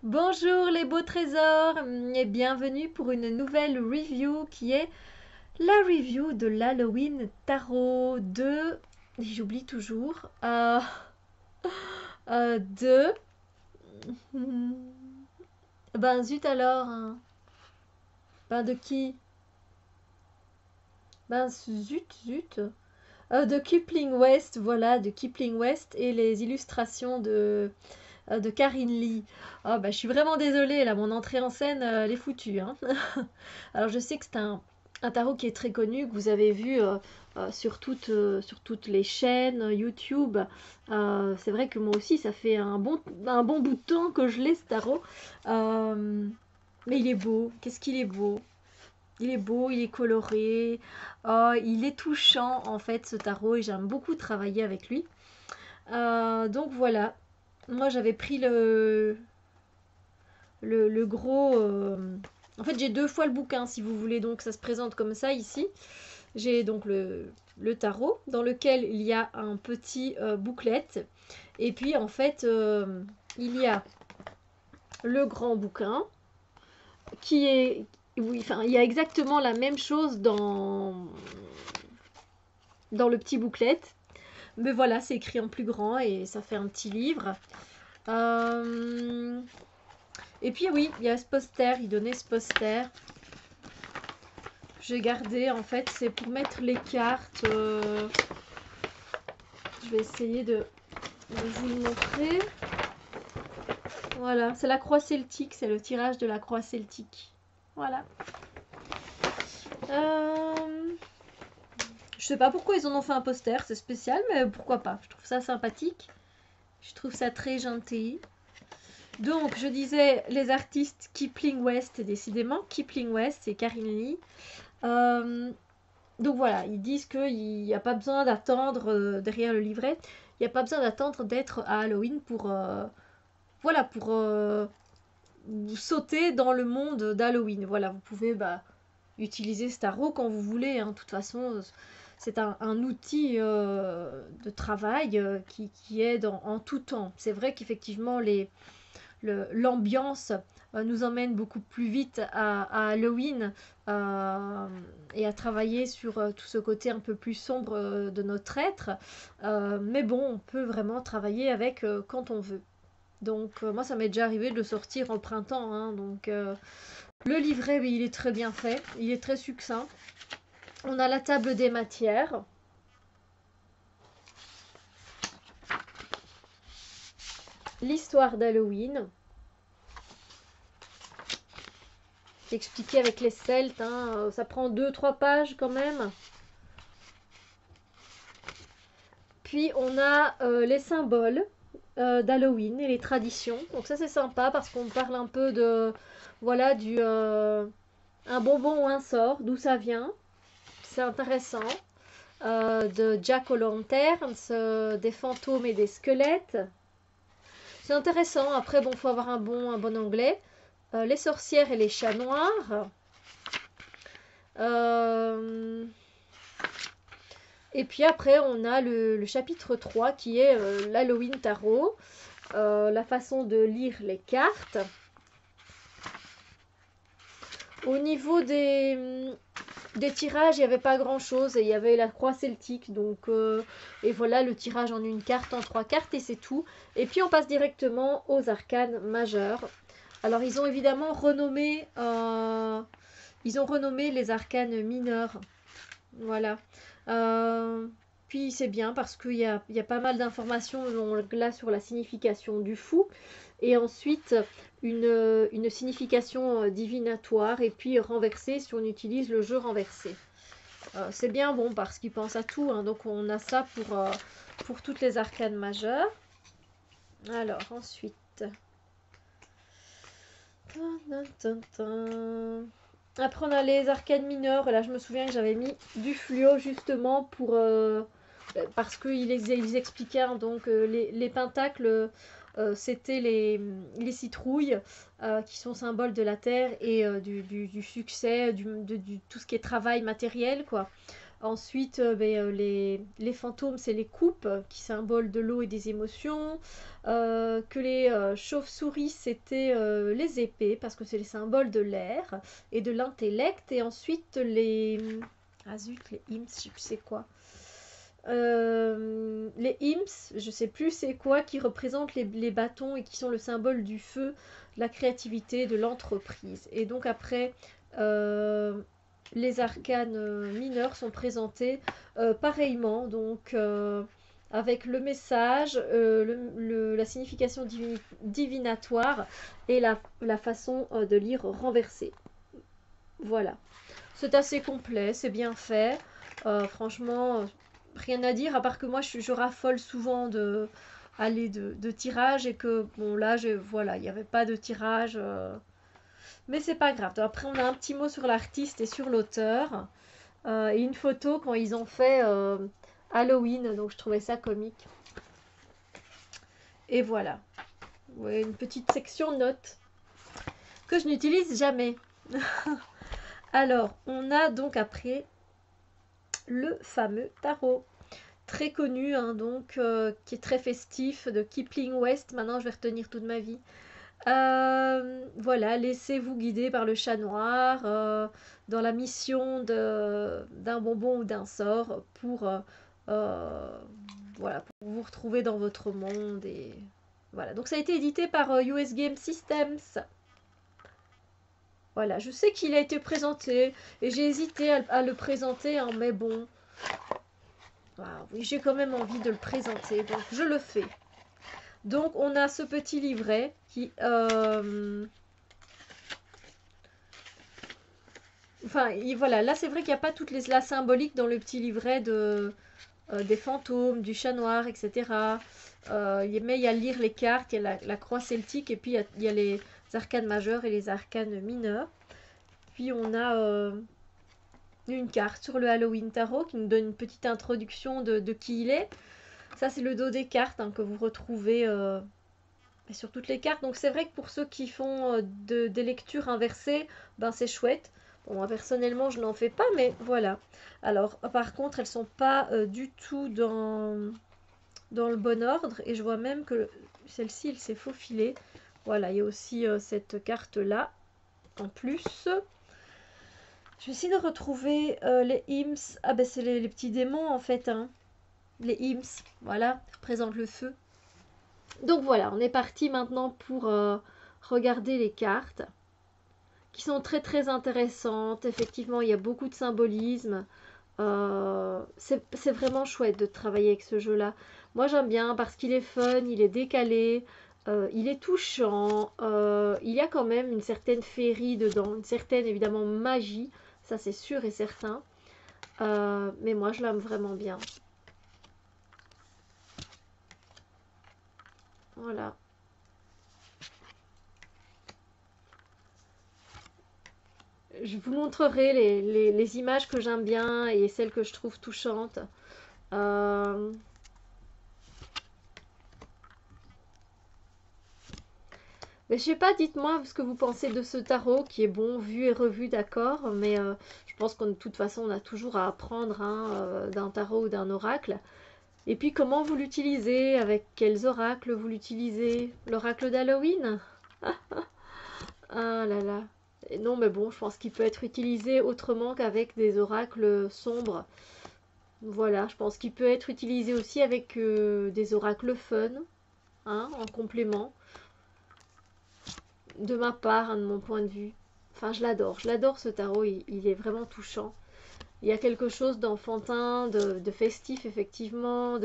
Bonjour les beaux trésors et bienvenue pour une nouvelle review qui est la review de l'Halloween Tarot de... J'oublie toujours. De... Ben zut alors. Ben de qui? Ben zut. De Kipling West, voilà, de Kipling West et les illustrations de Karine Lee. Oh, bah, je suis vraiment désolée, là, mon entrée en scène, elle est foutue, hein. Alors, je sais que c'est un tarot qui est très connu, que vous avez vu sur toutes les chaînes YouTube. C'est vrai que moi aussi, ça fait un bon bout de temps que je l'ai, ce tarot. Mais il est beau. Qu'est-ce qu'il est beau? Il est beau, il est coloré. Oh, il est touchant, en fait, ce tarot, et j'aime beaucoup travailler avec lui. Donc voilà, moi j'avais pris le gros... En fait j'ai deux fois le bouquin si vous voulez, donc ça se présente comme ça ici. J'ai donc le tarot dans lequel il y a un petit booklet. Et puis en fait il y a le grand bouquin qui est... Oui, enfin il y a exactement la même chose dans le petit booklet. Mais voilà, c'est écrit en plus grand et ça fait un petit livre. Euh, Et puis oui, il y a ce poster, il donnait ce poster. J'ai gardé, en fait, c'est pour mettre les cartes. Je vais essayer de vous le montrer. Voilà, c'est la croix celtique, c'est le tirage de la croix celtique. Voilà. Je sais pas pourquoi ils en ont fait un poster, c'est spécial, mais pourquoi pas. Je trouve ça sympathique. Je trouve ça très gentil. Donc, je disais les artistes Kipling West, décidément. Kipling West, c'est Karine Lee. Donc voilà, ils disent qu'il n'y a pas besoin d'attendre derrière le livret, il n'y a pas besoin d'attendre d'être à Halloween pour sauter dans le monde d'Halloween. Voilà, vous pouvez utiliser ce tarot quand vous voulez, hein. De toute façon, c'est un outil de travail qui aide en tout temps. C'est vrai qu'effectivement, l'ambiance nous emmène beaucoup plus vite à Halloween et à travailler sur tout ce côté un peu plus sombre de notre être. Mais bon, on peut vraiment travailler avec quand on veut. Donc moi, ça m'est déjà arrivé de le sortir en printemps, hein. Donc le livret, oui, il est très bien fait, il est très succinct. On a la table des matières. L'histoire d'Halloween. Expliqué avec les Celtes, hein. Ça prend 2-3 pages quand même. Puis on a les symboles d'Halloween et les traditions. Donc ça c'est sympa parce qu'on parle un peu de voilà du un bonbon ou un sort, d'où ça vient. C'est intéressant. De Jack O'Lanterns, des fantômes et des squelettes. C'est intéressant. Après bon, faut avoir un bon anglais. Les sorcières et les chats noirs. Et puis après, on a le chapitre 3 qui est l'Halloween Tarot, la façon de lire les cartes. Au niveau des tirages, il n'y avait pas grand chose. Il y avait la croix celtique, donc et voilà le tirage en une carte, en 3 cartes, et c'est tout. Et puis on passe directement aux arcanes majeures. Alors ils ont évidemment renommé, les arcanes mineurs. Voilà. Puis c'est bien parce qu'il y a pas mal d'informations là sur la signification du fou. Et ensuite, une signification divinatoire. Et puis renversée si on utilise le jeu renversé. C'est bien bon parce qu'il pense à tout, hein. Donc on a ça pour toutes les arcanes majeures. Alors ensuite... Après, on a les arcanes mineures. Là, je me souviens que j'avais mis du fluo justement pour parce qu'ils expliquaient, hein, donc les pentacles, c'était les citrouilles qui sont symboles de la terre et du succès, tout ce qui est travail matériel, quoi. Ensuite, les fantômes, c'est les coupes qui symbolent de l'eau et des émotions. Que les chauves-souris, c'était les épées, parce que c'est les symboles de l'air et de l'intellect. Et ensuite, les... Ah zut, les imps, je sais plus c'est quoi. Les imps, je sais plus c'est quoi, qui représentent les bâtons et qui sont le symbole du feu, de la créativité, de l'entreprise. Et donc après, euh, les arcanes mineurs sont présentés pareillement, donc avec le message, la signification divinatoire et la façon de lire renversée. Voilà. C'est assez complet, c'est bien fait. Franchement, rien à dire, à part que moi je raffole souvent de tirage et que bon là voilà, il n'y avait pas de tirage. Mais c'est pas grave. Après on a un petit mot sur l'artiste et sur l'auteur. Et une photo quand ils ont fait Halloween, donc je trouvais ça comique. Et voilà. Ouais, une petite section notes que je n'utilise jamais. Alors, on a donc après le fameux tarot. Très connu, hein, donc, qui est très festif, de Kipling West. Maintenant, je vais retenir toute ma vie. Voilà, laissez-vous guider par le chat noir dans la mission d'un bonbon ou d'un sort voilà, pour vous retrouver dans votre monde. Et voilà, donc ça a été édité par US Game Systems. Voilà, je sais qu'il a été présenté et j'ai hésité à le présenter, hein, mais bon, ah, oui, j'ai quand même envie de le présenter, donc je le fais. Donc on a ce petit livret qui... Enfin, voilà, là c'est vrai qu'il n'y a pas toute la symbolique dans le petit livret des fantômes, du chat noir, etc. Mais il y a lire les cartes, il y a la croix celtique et puis il y a les arcanes majeures et les arcanes mineures. Puis on a une carte sur le Halloween Tarot qui nous donne une petite introduction de qui il est. Ça c'est le dos des cartes, hein, que vous retrouvez sur toutes les cartes. Donc c'est vrai que pour ceux qui font des lectures inversées, ben c'est chouette. Bon, moi personnellement je n'en fais pas, mais voilà. Alors par contre elles sont pas du tout dans le bon ordre et je vois même que celle-ci elle s'est faufilée. Voilà, il y a aussi cette carte là en plus. Je vais essayer de retrouver les imps. Ah ben c'est les petits démons en fait, hein. Les imps, voilà, représentent le feu. Donc voilà, on est parti maintenant pour regarder les cartes qui sont très très intéressantes. Effectivement, il y a beaucoup de symbolisme. C'est vraiment chouette de travailler avec ce jeu-là. Moi j'aime bien parce qu'il est fun, il est décalé, il est touchant, il y a quand même une certaine féerie dedans, une certaine évidemment magie, ça c'est sûr et certain. Mais moi je l'aime vraiment bien. Voilà. Je vous montrerai les images que j'aime bien et celles que je trouve touchantes. Mais je sais pas, dites-moi ce que vous pensez de ce tarot qui est bon, vu et revu, d'accord, mais je pense qu'de toute façon on a toujours à apprendre, hein, d'un tarot ou d'un oracle. Et puis comment vous l'utilisez, avec quels oracles vous l'utilisez? L'oracle d'Halloween? Ah là là. Et non, mais bon, je pense qu'il peut être utilisé autrement qu'avec des oracles sombres. Voilà, je pense qu'il peut être utilisé aussi avec des oracles fun, hein, en complément. De ma part, hein, de mon point de vue. Enfin, je l'adore ce tarot, il est vraiment touchant. Il y a quelque chose d'enfantin, de festif, effectivement,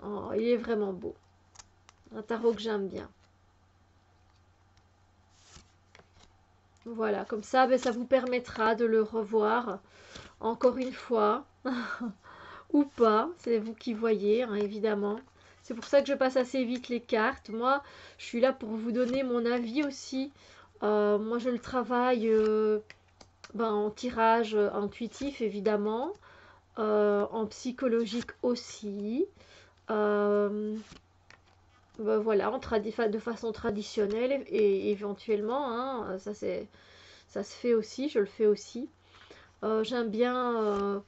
Oh, il est vraiment beau. Un tarot que j'aime bien. Voilà, comme ça, ben, ça vous permettra de le revoir encore une fois. Ou pas, c'est vous qui voyez, hein, évidemment. C'est pour ça que je passe assez vite les cartes. Moi, je suis là pour vous donner mon avis aussi. Moi, je le travaille en tirage intuitif, évidemment, en psychologique aussi. Voilà, de façon traditionnelle et éventuellement, hein, ça se fait aussi, je le fais aussi. J'aime bien...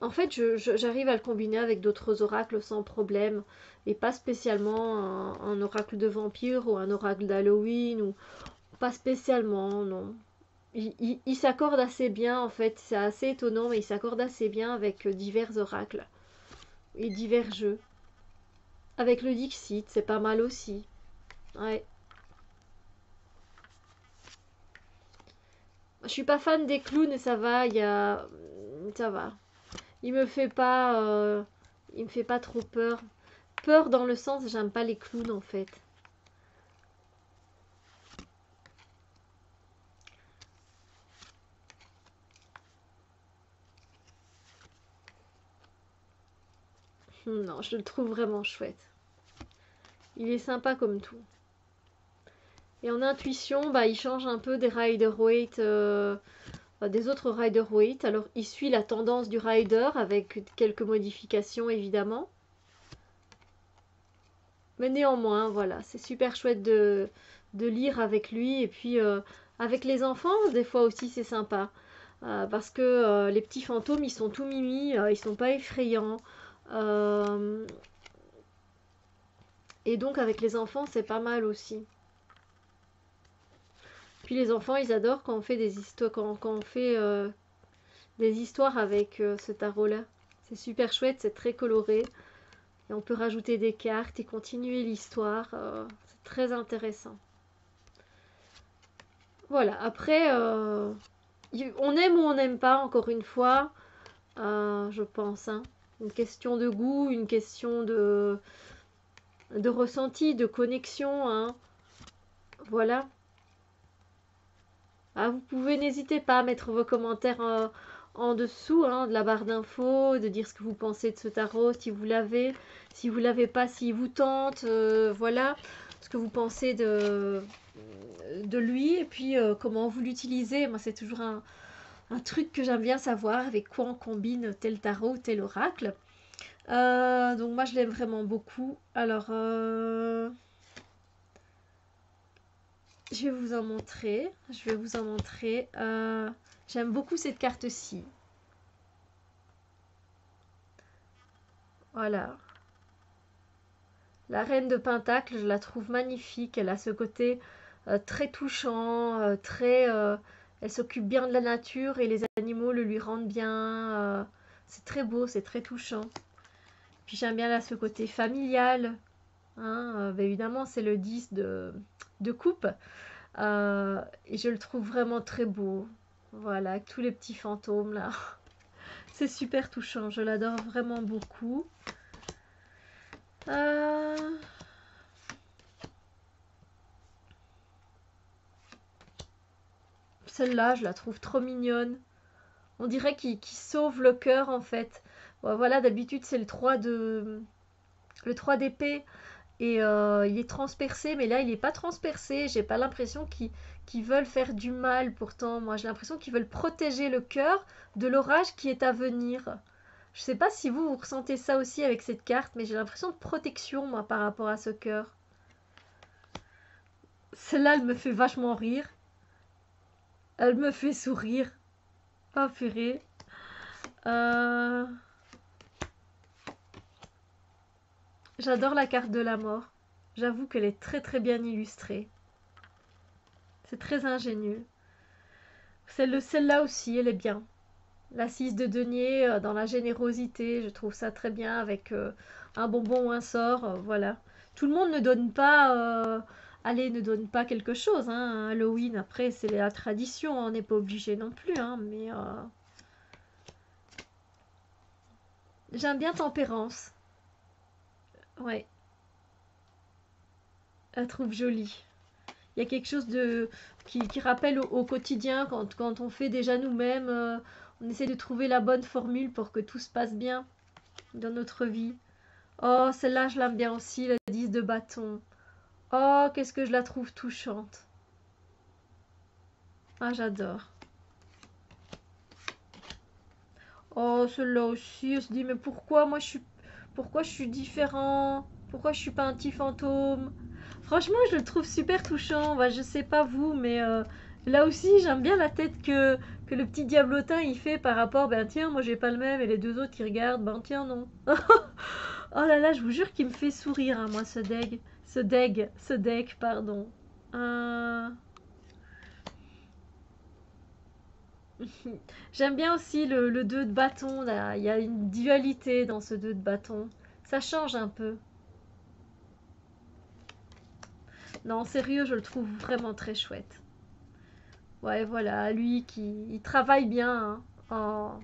En fait, j'arrive à le combiner avec d'autres oracles sans problème. Et pas spécialement un oracle de vampire ou un oracle d'Halloween. Ou... Pas spécialement, non. Il s'accorde assez bien, en fait. C'est assez étonnant, mais il s'accorde assez bien avec divers oracles et divers jeux. Avec le Dixit, c'est pas mal aussi. Ouais. Je suis pas fan des clowns, ça va, ça va. Il me fait pas... Il me fait pas trop peur. Peur dans le sens, j'aime pas les clowns, en fait. Non, je le trouve vraiment chouette. Il est sympa comme tout. Et en intuition, bah, il change un peu des Rider-Waite, des autres Rider-Waite. Alors, il suit la tendance du Rider avec quelques modifications, évidemment. Mais néanmoins, voilà, c'est super chouette de lire avec lui. Et puis, avec les enfants, des fois aussi, c'est sympa. Parce que les petits fantômes, ils sont tout mimi, ils sont pas effrayants. Euh, et donc, avec les enfants, c'est pas mal aussi. Puis les enfants, ils adorent quand on fait des histoires, quand on fait des histoires avec ce tarot-là. C'est super chouette, c'est très coloré. Et on peut rajouter des cartes et continuer l'histoire. C'est très intéressant. Voilà, après, on aime ou on n'aime pas, encore une fois, je pense. Hein. Une question de goût, une question de ressenti, de connexion. Hein. Voilà. Ah, vous pouvez, n'hésiter pas à mettre vos commentaires en dessous de la barre d'infos, de dire ce que vous pensez de ce tarot, si vous l'avez. Si vous l'avez pas, s'il vous tente. Voilà. Ce que vous pensez de lui et puis comment vous l'utilisez. Moi, c'est toujours un truc que j'aime bien savoir avec quoi on combine tel tarot ou tel oracle. Donc moi, je l'aime vraiment beaucoup. Alors, je vais vous en montrer. Je vais vous en montrer. J'aime beaucoup cette carte-ci. Voilà. La reine de Pentacle, je la trouve magnifique. Elle a ce côté très touchant, elle s'occupe bien de la nature et les animaux le lui rendent bien. C'est très beau, c'est très touchant. Puis j'aime bien là ce côté familial. Hein, bah, évidemment, c'est le 10 de coupe. Et je le trouve vraiment très beau. Voilà, avec tous les petits fantômes là. C'est super touchant, je l'adore vraiment beaucoup. Euh, Celle-là, je la trouve trop mignonne. On dirait qu'il sauve le cœur en fait. Ouais, voilà, d'habitude c'est le 3 d'épée et il est transpercé, mais là il n'est pas transpercé. J'ai pas l'impression qu'ils veulent faire du mal pourtant. Moi j'ai l'impression qu'ils veulent protéger le cœur de l'orage qui est à venir. Je sais pas si vous ressentez ça aussi avec cette carte, mais j'ai l'impression de protection moi par rapport à ce cœur. Celle-là, elle me fait vachement rire. Elle me fait sourire. Oh purée. Euh, J'adore la carte de la mort. J'avoue qu'elle est très très bien illustrée. C'est très ingénieux. Celle-là aussi, elle est bien. La 6 de denier dans la générosité, je trouve ça très bien avec un bonbon ou un sort. Voilà. Tout le monde ne donne pas... allez, ne donne pas quelque chose. Hein. Halloween, après, c'est la tradition. On n'est pas obligé non plus. Hein, mais j'aime bien Tempérance. Ouais, je la trouve jolie. Il y a quelque chose qui rappelle au quotidien quand on fait déjà nous-mêmes. On essaie de trouver la bonne formule pour que tout se passe bien dans notre vie. Oh, celle-là, je l'aime bien aussi, la 10 de bâton. Oh, qu'est-ce que je la trouve touchante. Ah, j'adore. Oh, celle-là aussi, elle se dit, mais pourquoi je suis différent? Pourquoi je suis pas un petit fantôme? Franchement, je le trouve super touchant. Bah, je sais pas vous, mais là aussi, j'aime bien la tête que le petit diablotin il fait par rapport, ben tiens, moi j'ai pas le même, et les deux autres ils regardent, ben tiens, non. Oh là là, je vous jure qu'il me fait sourire, hein, moi, ce deck, pardon. Euh, J'aime bien aussi le 2 de bâton, là. Il y a une dualité dans ce 2 de bâton. Ça change un peu. Non, sérieux, je le trouve vraiment très chouette. Ouais, voilà, lui qui il travaille bien, hein,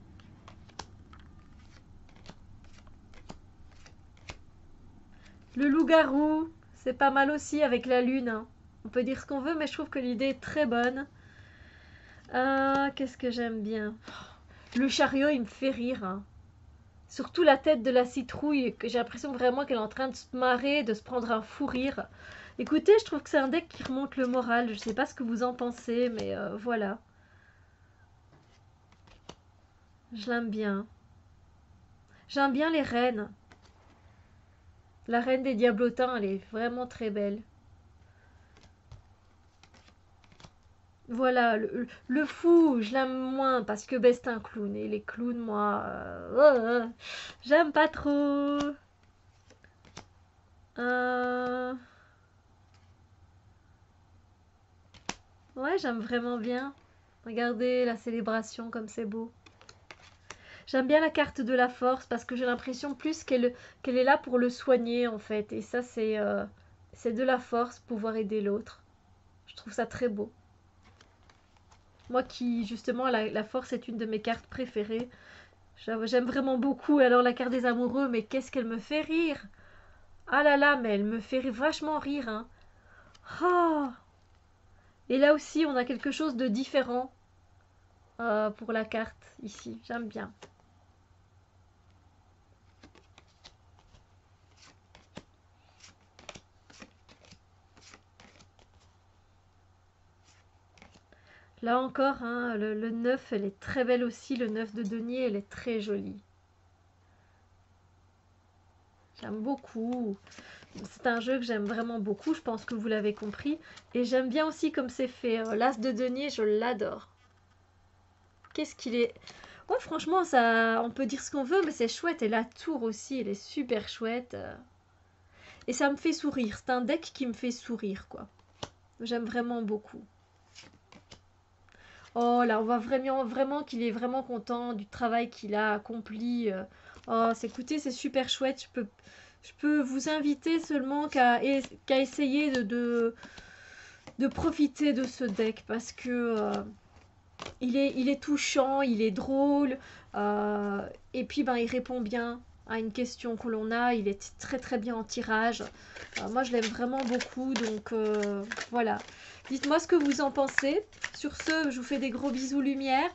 Le loup-garou, c'est pas mal aussi avec la lune, hein. On peut dire ce qu'on veut, mais je trouve que l'idée est très bonne. Qu'est-ce que j'aime bien? Le chariot, il me fait rire, hein. Surtout la tête de la citrouille, que j'ai l'impression vraiment qu'elle est en train de se marrer, de se prendre un fou rire. Écoutez, je trouve que c'est un deck qui remonte le moral. Je sais pas ce que vous en pensez, mais voilà. Je l'aime bien. J'aime bien les reines. La reine des diablotins, elle est vraiment très belle. Voilà, le fou, je l'aime moins parce que ben, c'est un clown. Et les clowns, moi, j'aime pas trop. Euh, Ouais, j'aime vraiment bien. Regardez la célébration comme c'est beau. J'aime bien la carte de la force parce que j'ai l'impression plus qu'elle est là pour le soigner en fait. Et ça, c'est de la force, pouvoir aider l'autre. Je trouve ça très beau. Moi qui, justement, la force est une de mes cartes préférées. J'aime vraiment beaucoup. Et alors la carte des amoureux, mais qu'est-ce qu'elle me fait rire! Ah là là, mais elle me fait vachement rire, hein. Ah. Et là aussi, on a quelque chose de différent pour la carte ici. J'aime bien. Là encore, hein, le 9, elle est très belle aussi. Le 9 de denier, elle est très jolie. J'aime beaucoup. C'est un jeu que j'aime vraiment beaucoup, je pense que vous l'avez compris. Et j'aime bien aussi comme c'est fait. L'As de denier, je l'adore. Qu'est-ce qu'il est... Ouais, franchement, ça, on peut dire ce qu'on veut, mais c'est chouette. Et la tour aussi, elle est super chouette. Et ça me fait sourire. C'est un deck qui me fait sourire, quoi. J'aime vraiment beaucoup. Oh là, on voit vraiment, vraiment qu'il est vraiment content du travail qu'il a accompli. Oh, écoutez, c'est super chouette. Je peux vous inviter seulement qu'à essayer de profiter de ce deck parce que il est touchant, il est drôle, et puis ben, il répond bien à une question que l'on a. Il est très très bien en tirage. Moi, je l'aime vraiment beaucoup, donc voilà. Dites-moi ce que vous en pensez. Sur ce, je vous fais des gros bisous lumière.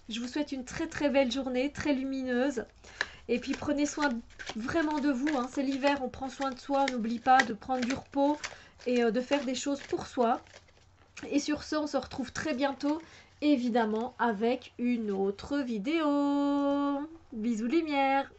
Je vous souhaite une très très belle journée, très lumineuse. Et puis prenez soin vraiment de vous, hein. C'est l'hiver, on prend soin de soi. On n'oublie pas de prendre du repos et de faire des choses pour soi. Et sur ce, on se retrouve très bientôt, évidemment, avec une autre vidéo. Bisous lumière.